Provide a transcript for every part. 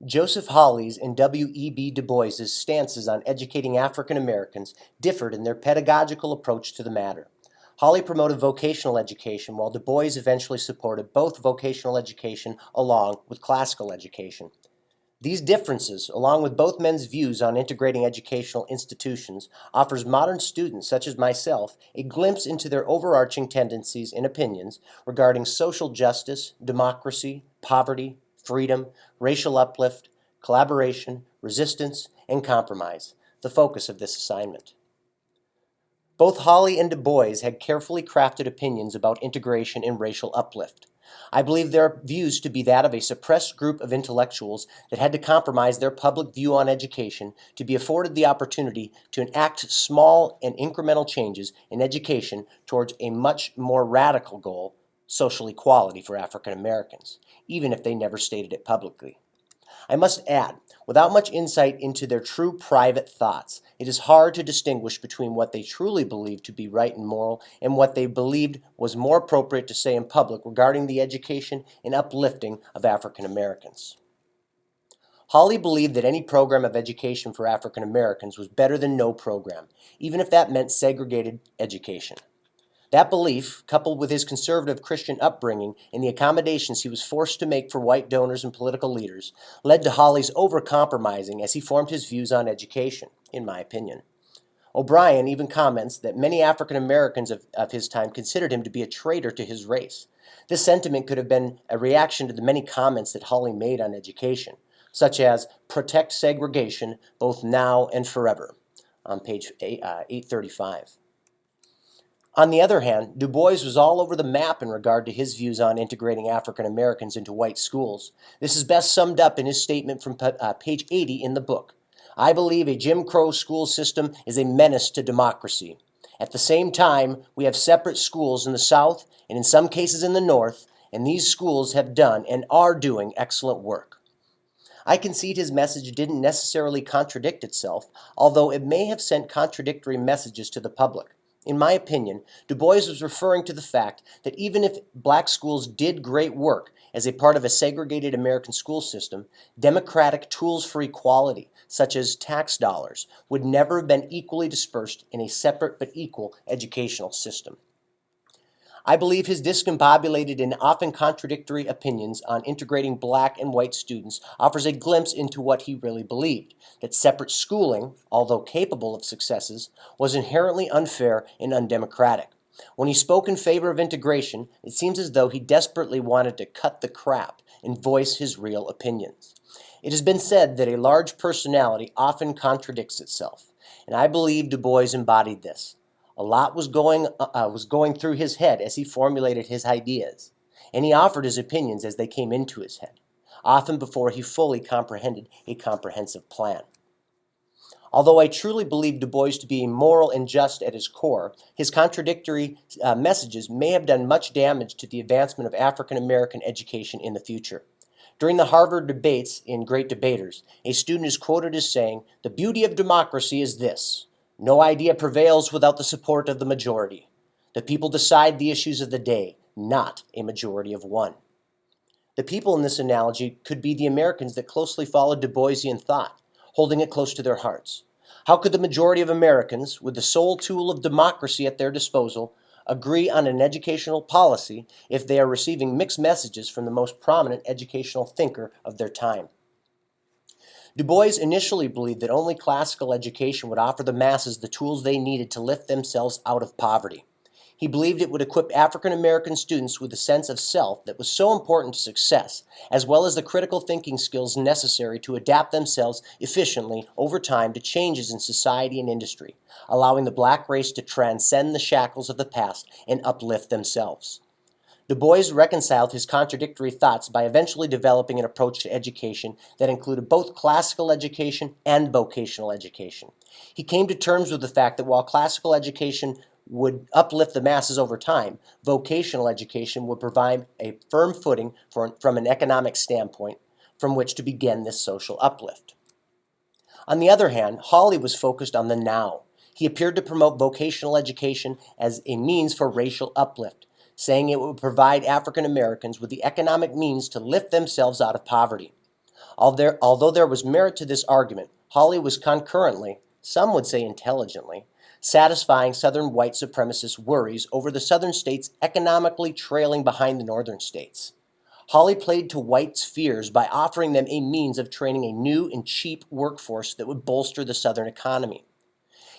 Joseph Holley's and W.E.B. Dubois's stances on educating African Americans differed in their pedagogical approach to the matter. Holley promoted vocational education, while Du Bois eventually supported both vocational education along with classical education. These differences, along with both men's views on integrating educational institutions, offers modern students such as myself a glimpse into their overarching tendencies and opinions regarding social justice, democracy, poverty, freedom, racial uplift, collaboration, resistance, and compromise, the focus of this assignment. Both Holley and Du Bois had carefully crafted opinions about integration and racial uplift. I believe their views to be that of a suppressed group of intellectuals that had to compromise their public view on education to be afforded the opportunity to enact small and incremental changes in education towards a much more radical goal, social equality for African Americans, even if they never stated it publicly. I must add, without much insight into their true private thoughts, it is hard to distinguish between what they truly believed to be right and moral and what they believed was more appropriate to say in public regarding the education and uplifting of African Americans. Holley believed that any program of education for African Americans was better than no program, even if that meant segregated education. That belief, coupled with his conservative Christian upbringing and the accommodations he was forced to make for white donors and political leaders, led to Holley's over-compromising as he formed his views on education, in my opinion. O'Brien even comments that many African Americans of his time considered him to be a traitor to his race. This sentiment could have been a reaction to the many comments that Holley made on education, such as protect segregation both now and forever, on page 835. On the other hand, Du Bois was all over the map in regard to his views on integrating African Americans into white schools. This is best summed up in his statement from page 80 in the book. I believe a Jim Crow school system is a menace to democracy. At the same time, we have separate schools in the South and in some cases in the North, and these schools have done and are doing excellent work. I concede his message didn't necessarily contradict itself, although it may have sent contradictory messages to the public. In my opinion, Du Bois was referring to the fact that even if black schools did great work as a part of a segregated American school system, democratic tools for equality, such as tax dollars, would never have been equally dispersed in a separate but equal educational system. I believe his discombobulated and often contradictory opinions on integrating black and white students offers a glimpse into what he really believed, that separate schooling, although capable of successes, was inherently unfair and undemocratic. When he spoke in favor of integration, it seems as though he desperately wanted to cut the crap and voice his real opinions. It has been said that a large personality often contradicts itself, and I believe Du Bois embodied this. A lot was going through his head as he formulated his ideas, and he offered his opinions as they came into his head, often before he fully comprehended a comprehensive plan. Although I truly believe Du Bois to be moral and just at his core, his contradictory messages may have done much damage to the advancement of African American education in the future. During the Harvard debates in Great Debaters, a student is quoted as saying, "The beauty of democracy is this. No idea prevails without the support of the majority. The people decide the issues of the day, not a majority of one." The people in this analogy could be the Americans that closely followed Du Boisian thought, holding it close to their hearts. How could the majority of Americans, with the sole tool of democracy at their disposal, agree on an educational policy if they are receiving mixed messages from the most prominent educational thinker of their time? Du Bois initially believed that only classical education would offer the masses the tools they needed to lift themselves out of poverty. He believed it would equip African American students with a sense of self that was so important to success, as well as the critical thinking skills necessary to adapt themselves efficiently over time to changes in society and industry, allowing the black race to transcend the shackles of the past and uplift themselves. Du Bois reconciled his contradictory thoughts by eventually developing an approach to education that included both classical education and vocational education. He came to terms with the fact that while classical education would uplift the masses over time, vocational education would provide a firm footing from an economic standpoint from which to begin this social uplift. On the other hand, Holley was focused on the now. He appeared to promote vocational education as a means for racial uplift, saying it would provide African Americans with the economic means to lift themselves out of poverty. Although there was merit to this argument, Holley was concurrently, some would say intelligently, satisfying Southern white supremacist worries over the Southern states economically trailing behind the Northern states. Holley played to whites' fears by offering them a means of training a new and cheap workforce that would bolster the Southern economy.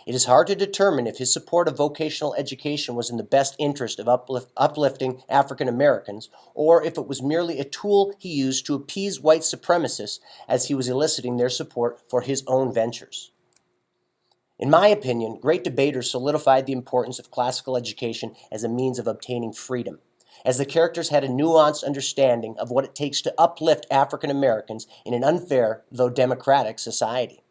It is hard to determine if his support of vocational education was in the best interest of uplifting African Americans, or if it was merely a tool he used to appease white supremacists as he was eliciting their support for his own ventures. In my opinion, great debaters solidified the importance of classical education as a means of obtaining freedom, as the characters had a nuanced understanding of what it takes to uplift African Americans in an unfair, though democratic, society.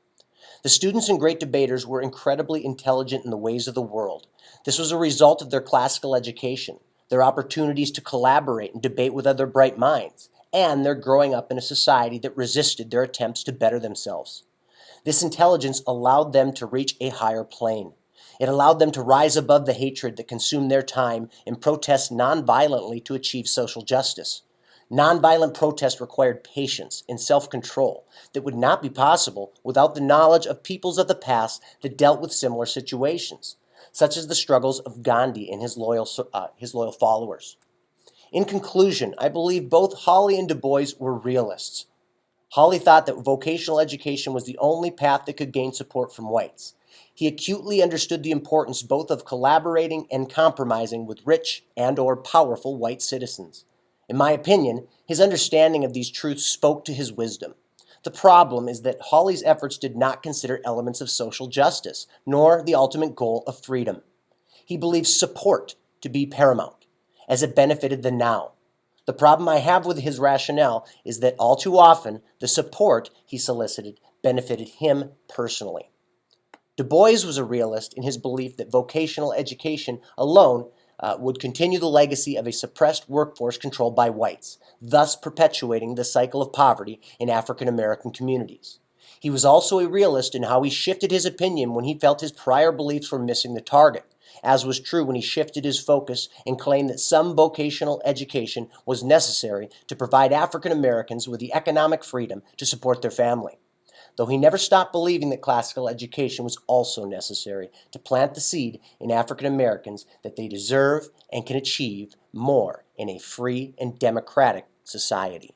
The students and great debaters were incredibly intelligent in the ways of the world. This was a result of their classical education, their opportunities to collaborate and debate with other bright minds, and their growing up in a society that resisted their attempts to better themselves. This intelligence allowed them to reach a higher plane. It allowed them to rise above the hatred that consumed their time and protest nonviolently to achieve social justice. Nonviolent protest required patience and self-control that would not be possible without the knowledge of peoples of the past that dealt with similar situations, such as the struggles of Gandhi and his loyal followers. In conclusion, I believe both Holley and Dubois were realists. Holley thought that vocational education was the only path that could gain support from whites. He acutely understood the importance both of collaborating and compromising with rich and/or powerful white citizens. In my opinion, his understanding of these truths spoke to his wisdom. The problem is that Holley's efforts did not consider elements of social justice, nor the ultimate goal of freedom. He believed support to be paramount, as it benefited the now. The problem I have with his rationale is that all too often, the support he solicited benefited him personally. Du Bois was a realist in his belief that vocational education alone would continue the legacy of a suppressed workforce controlled by whites, thus perpetuating the cycle of poverty in African American communities. He was also a realist in how he shifted his opinion when he felt his prior beliefs were missing the target, as was true when he shifted his focus and claimed that some vocational education was necessary to provide African Americans with the economic freedom to support their family. Though he never stopped believing that classical education was also necessary to plant the seed in African Americans that they deserve and can achieve more in a free and democratic society.